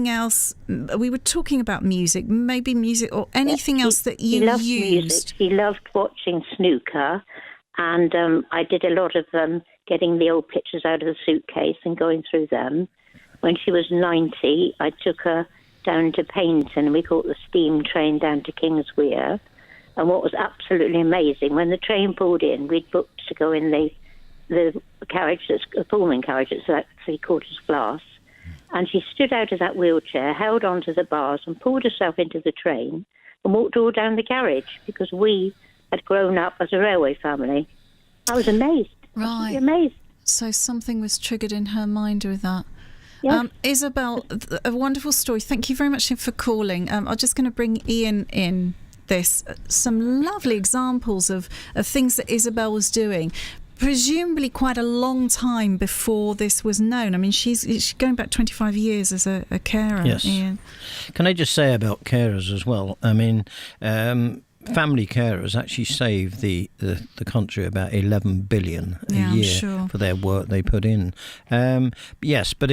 else? We were talking about music, maybe music or anything else that you She loved used. music. She loved watching snooker. And I did a lot of getting the old pictures out of the suitcase and going through them. When she was 90, I took her down to Paignton. We caught the steam train down to Kingswear. And what was absolutely amazing, when the train pulled in, we'd booked to go in the carriage, that's a Pullman carriage, that's like 3/4 glass. And she stood out of that wheelchair, held onto the bars and pulled herself into the train and walked all down the carriage, because we had grown up as a railway family. I was amazed. Right. Amazed. So something was triggered in her mind with that. Yes. Isabel, a wonderful story. Thank you very much for calling. I'm just going to bring Ian in this. Some lovely examples of things that Isabel was doing, presumably quite a long time before this was known. I mean, she's going back 25 years as a carer. Yes. Ian. Can I just say about carers as well? I mean, family carers actually save the country about 11 billion a Yeah, I'm year sure. for their work they put in. Yes, but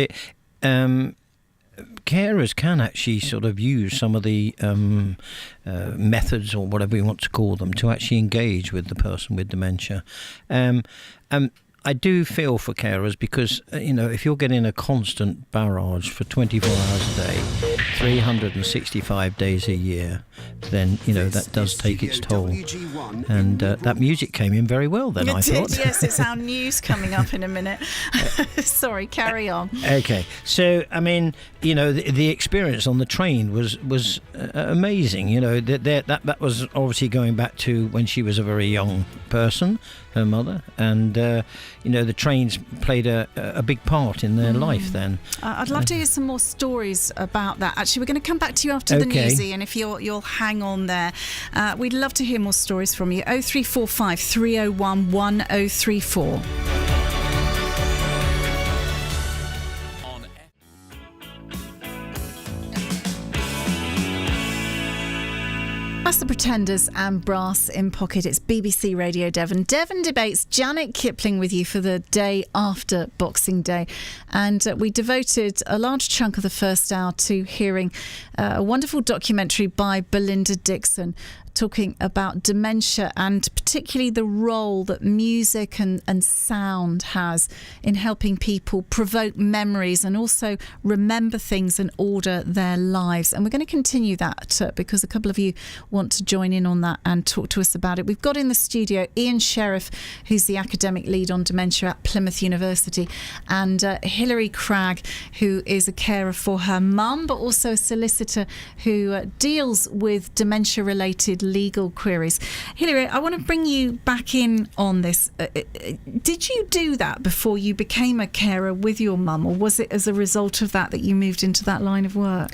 carers can actually sort of use some of the methods, or whatever you want to call them, to actually engage with the person with dementia. I do feel for carers because, if you're getting a constant barrage for 24 hours a day, 365 days a year, then, that does take its toll. And that music came in very well then, I thought. Yes, it's our news coming up in a minute. Sorry, carry on. Okay, so, the experience on the train was amazing. That was obviously going back to when she was a very young person, her mother, and the trains played a big part in their life then. I'd love to hear some more stories about that. Actually, we're going to come back to you after the newsy, and if you'll hang on there, we'd love to hear more stories from you. 0345 301 1034. That's the Pretenders and Brass in Pocket. It's BBC Radio Devon. Devon Debates, Janet Kipling with you for the day after Boxing Day. And we devoted a large chunk of the first hour to hearing a wonderful documentary by Belinda Dixon, talking about dementia and particularly the role that music and sound has in helping people provoke memories and also remember things and order their lives. And we're going to continue that because a couple of you want to join in on that and talk to us about it. We've got in the studio Ian Sheriff, who's the academic lead on dementia at Plymouth University, and Hilary Cragg, who is a carer for her mum, but also a solicitor who deals with dementia-related legal queries. Hilary, I want to bring you back in on this. Did you do that before you became a carer with your mum, or was it as a result of that you moved into that line of work?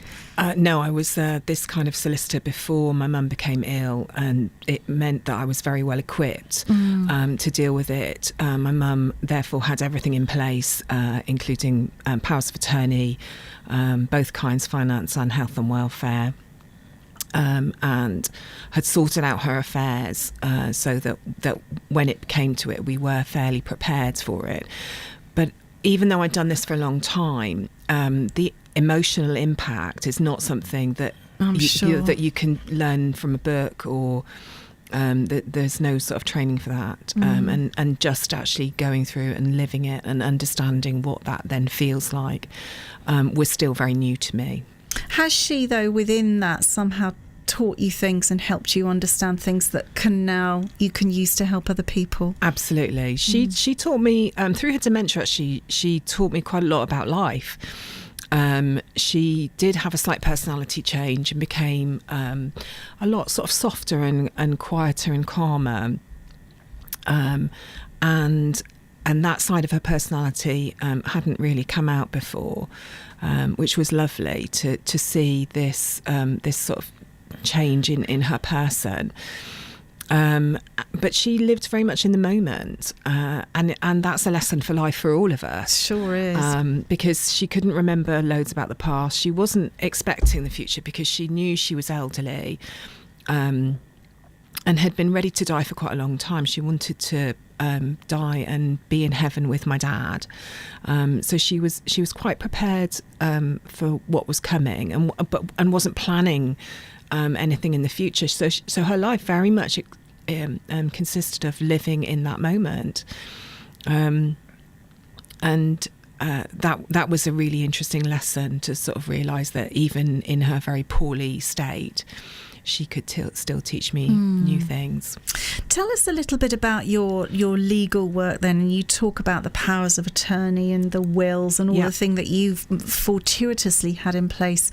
No, I was this kind of solicitor before my mum became ill, and it meant that I was very well equipped to deal with it. My mum therefore had everything in place, including powers of attorney, both kinds, finance and health and welfare. And had sorted out her affairs so that when it came to it, we were fairly prepared for it. But even though I'd done this for a long time, the emotional impact is not something that that you can learn from a book, or there's no sort of training for that. And just actually going through and living it and understanding what that then feels like was still very new to me. Has she, though, within that somehow taught you things and helped you understand things that you can use to help other people? Absolutely. She taught me, through her dementia, she taught me quite a lot about life. She did have a slight personality change and became a lot sort of softer and quieter and calmer. And that side of her personality hadn't really come out before, which was lovely to see this sort of change in her person. But she lived very much in the moment, and that's a lesson for life for all of us. Sure is. Because she couldn't remember loads about the past. She wasn't expecting the future because she knew she was elderly, and had been ready to die for quite a long time. She wanted to die and be in heaven with my dad. So she was quite prepared for what was coming, and wasn't planning anything in the future. So her life very much consisted of living in that moment, and that was a really interesting lesson to sort of realise that even in her very poorly state, she could still teach me new things. Tell us a little bit about your legal work then. And you talk about the powers of attorney and the wills and all the thing that you've fortuitously had in place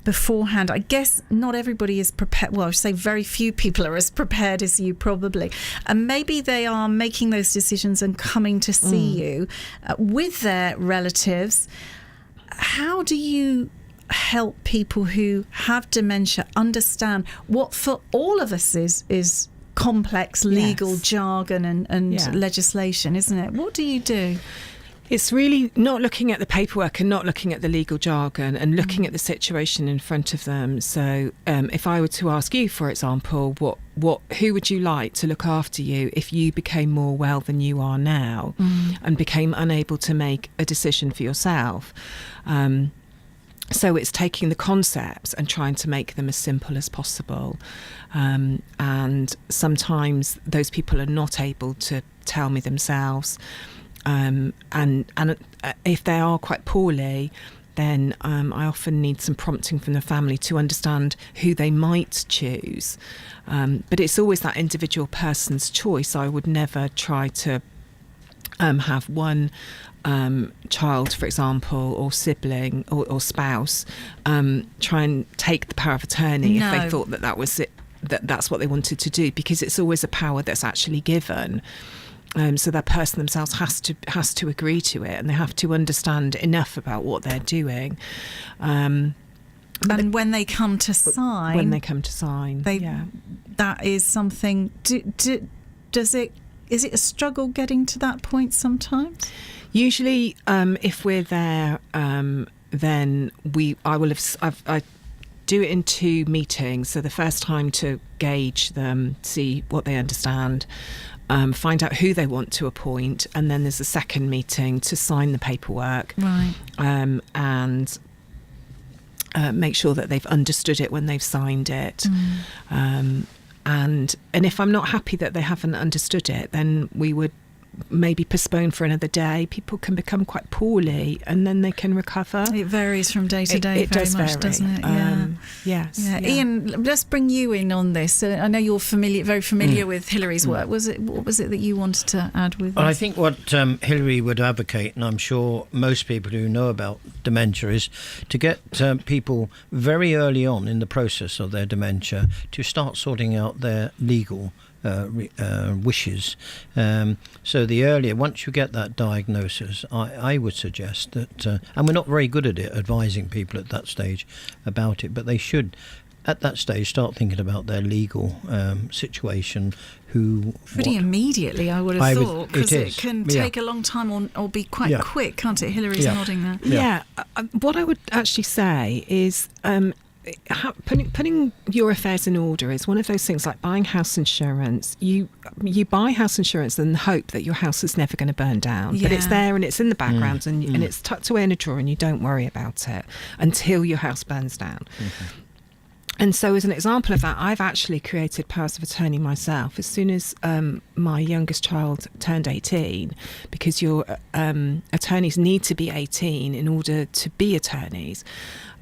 beforehand. I guess not everybody is prepared. Well, I should say very few people are as prepared as you probably. And maybe they are making those decisions and coming to see you with their relatives. How do you help people who have dementia understand what for all of us is complex legal jargon and legislation, isn't it? What do you do? It's really not looking at the paperwork and not looking at the legal jargon and looking at the situation in front of them. So if I were to ask you, for example, who would you like to look after you if you became more well than you are now and became unable to make a decision for yourself? So it's taking the concepts and trying to make them as simple as possible. And sometimes those people are not able to tell me themselves. And if they are quite poorly, then I often need some prompting from the family to understand who they might choose. But it's always that individual person's choice. I would never try to have one child, for example, or sibling or spouse try and take the power of attorney if they thought that was it, that's what they wanted to do, because it's always a power that's actually given. So that person themselves has to agree to it, and they have to understand enough about what they're doing. And when they come to sign, that is something. Is it a struggle getting to that point sometimes? Usually, if we're there, then I do it in 2 meetings. So the first time to gauge them, see what they understand, find out who they want to appoint, and then there's a second meeting to sign the paperwork, right? And make sure that they've understood it when they've signed it. And if I'm not happy that they haven't understood it, then we would maybe postpone for another day. People can become quite poorly and then they can recover. It varies from day to day it very does much, vary. doesn't it? Yes. Yeah. Ian, let's bring you in on this. I know you're very familiar with Hillary's work. What was it that you wanted to add with Well, this? I think what Hillary would advocate, and I'm sure most people who know about dementia, is to get people very early on in the process of their dementia to start sorting out their legal wishes. So the earlier, once you get that diagnosis, I would suggest that, and we're not very good at it, advising people at that stage about it, but they should, at that stage, start thinking about their legal situation. Pretty immediately, I would have thought, because it can take a long time or be quite quick, can't it? Hillary's nodding there. Yeah. What I would actually say is putting your affairs in order is one of those things like buying house insurance. You buy house insurance and hope that your house is never going to burn down, but it's there and it's in the background and it's tucked away in a drawer and you don't worry about it until your house burns down. And so as an example of that, I've actually created powers of attorney myself as soon as my youngest child turned 18, because your attorneys need to be 18 in order to be attorneys.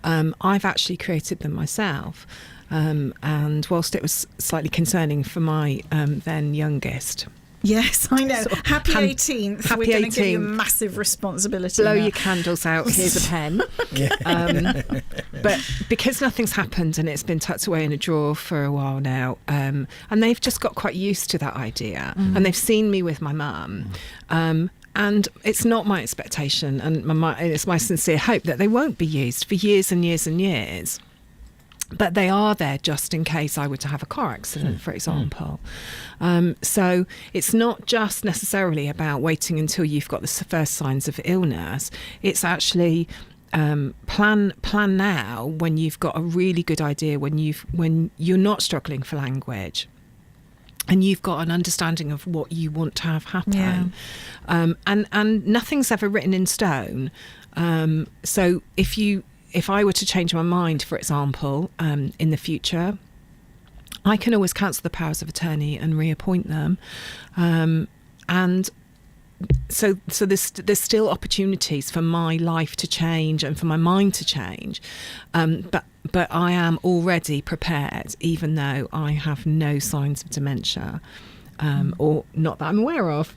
I've actually created them myself. And whilst it was slightly concerning for my then youngest, yes, I know. Happy 18th. Happy We're going to 18th. give you massive responsibility. Blow now. your candles out. Here's a pen. But because nothing's happened and it's been tucked away in a drawer for a while now, and they've just got quite used to that idea, and they've seen me with my mum. And it's not my expectation, and it's my sincere hope that they won't be used for years and years and years. But they are there just in case I were to have a car accident, for example. So it's not just necessarily about waiting until you've got the first signs of illness. It's actually plan now when you've got a really good idea, when you're not struggling for language. And you've got an understanding of what you want to have happen. And nothing's ever written in stone. So if I were to change my mind, for example, in the future, I can always cancel the powers of attorney and reappoint them. And so there's still opportunities for my life to change and for my mind to change. But I am already prepared, even though I have no signs of dementia, or not that I'm aware of.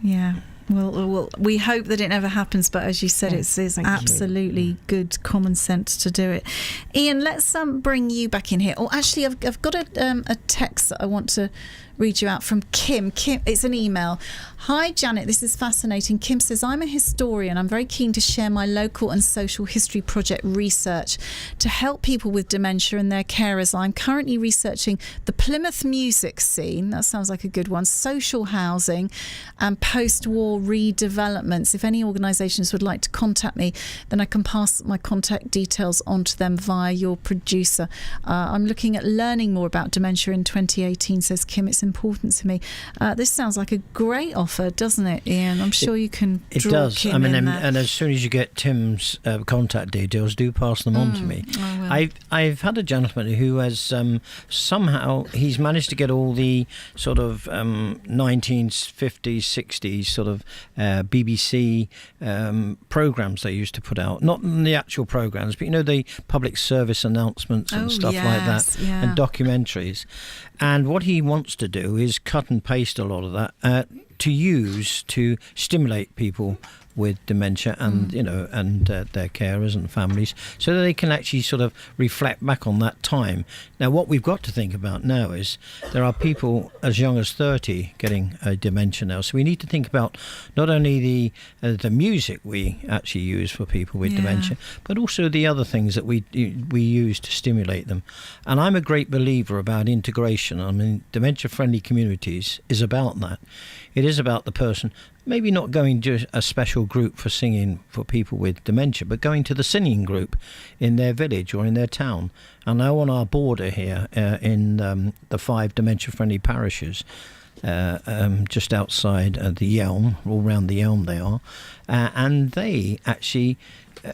Yeah. Well, we hope that it never happens, but as you said, it's absolutely good common sense to do it. Ian, let's bring you back in here. Oh, actually, I've got a text that I want to read you out from Kim. Kim, it's an email. Hi, Janet, this is fascinating. Kim says, I'm a historian. I'm very keen to share my local and social history project research to help people with dementia and their carers. I'm currently researching the Plymouth music scene. That sounds like a good one. Social housing and post-war redevelopments. If any organisations would like to contact me, then I can pass my contact details on to them via your producer. I'm looking at learning more about dementia in 2018, says Kim. It's important to me. This sounds like a great offer, doesn't it, Ian? I'm sure you can It draw does. Kim I mean, in and as soon as you get Tim's contact details, do pass them on to me. I will. I've had a gentleman who has somehow he's managed to get all the sort of 1950s, 60s sort of BBC programs they used to put out. Not the actual programs, but the public service announcements and stuff like that, and documentaries. And what he wants to do is cut and paste a lot of that to use to stimulate people with dementia and their carers and families, so that they can actually sort of reflect back on that time. Now, what we've got to think about now is there are people as young as 30 getting dementia now, so we need to think about not only the music we actually use for people with dementia, but also the other things that we use to stimulate them. And I'm a great believer about integration. I mean, dementia-friendly communities is about that. It is about the person maybe not going to a special group for singing for people with dementia, but going to the singing group in their village or in their town. And now on our border here in the 5 dementia-friendly parishes, just outside the Elm, all round the Elm they are, and they actually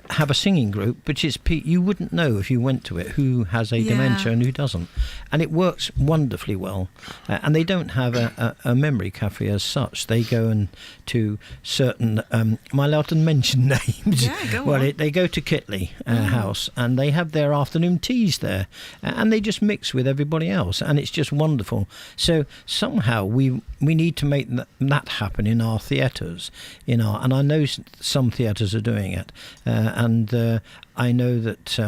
have a singing group, which is you wouldn't know if you went to it who has a dementia and who doesn't, and it works wonderfully well. And they don't have a memory cafe as such. They go to certain am I allowed to mention names? Go on. They go to Kitley House, and they have their afternoon teas there, and they just mix with everybody else, and it's just wonderful. So somehow we need to make that happen in our theatres, and I know some theatres are doing it. And I know that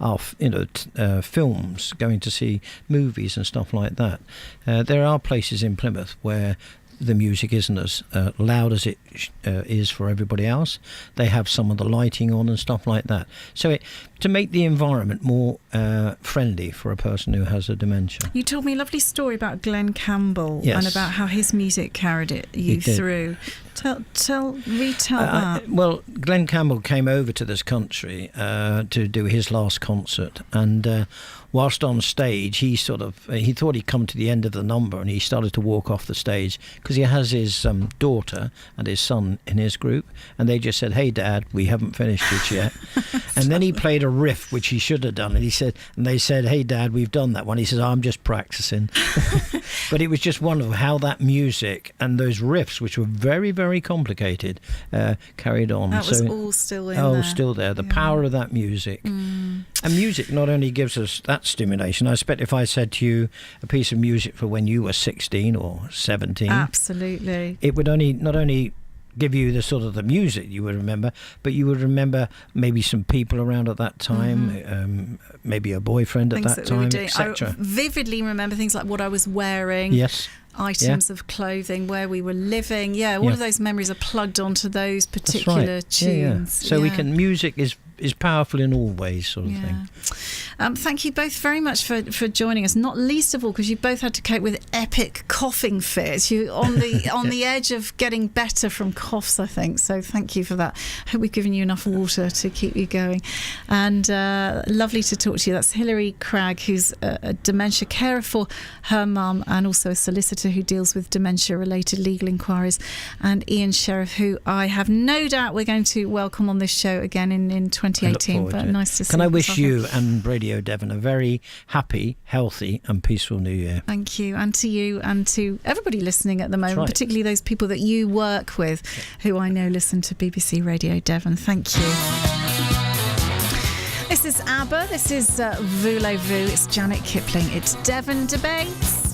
our films, going to see movies and stuff like that. There are places in Plymouth where the music isn't as loud as it is for everybody else. They have some of the lighting on and stuff like that. So to make the environment more friendly for a person who has a dementia. You told me a lovely story about Glenn Campbell and about how his music carried you through. Retell that. Well, Glenn Campbell came over to this country to do his last concert, and whilst on stage, he thought he'd come to the end of the number, and he started to walk off the stage because he has his daughter and his son in his group, and they just said, "Hey, Dad, we haven't finished it yet." And then he played a riff which he should have done, and they said, "Hey, Dad, we've done that one." He says, "I'm just practicing." But it was just wonderful how that music and those riffs, which were very, very complicated, carried on. That was all still in there. Oh, still there. The power of that music. And music not only gives us that stimulation. I expect if I said to you a piece of music for when you were 16 or 17, absolutely, it would not only give you the sort of the music you would remember, but you would remember maybe some people around at that time, maybe a boyfriend at that time, etc. I vividly remember things like what I was wearing. Yes. Items of clothing, where we were living. All of those memories are plugged onto those particular tunes. So we can. Music is powerful in all ways, sort of thing. Thank you both very much for joining us. Not least of all because you both had to cope with epic coughing fits. You on the edge of getting better from coughs, I think. So thank you for that. I hope we've given you enough water to keep you going. And lovely to talk to you. That's Hilary Cragg, who's a dementia carer for her mum and also a solicitor who deals with dementia-related legal inquiries, and Ian Sheriff, who I have no doubt we're going to welcome on this show again in 2018. But nice to see you. Can I wish you and Radio Devon a very happy, healthy and peaceful New Year. Thank you. And to you and to everybody listening at the moment, particularly those people that you work with who I know listen to BBC Radio Devon. Thank you. This is ABBA. This is Voulez-Vous. It's Janet Kipling. It's Devon Debates.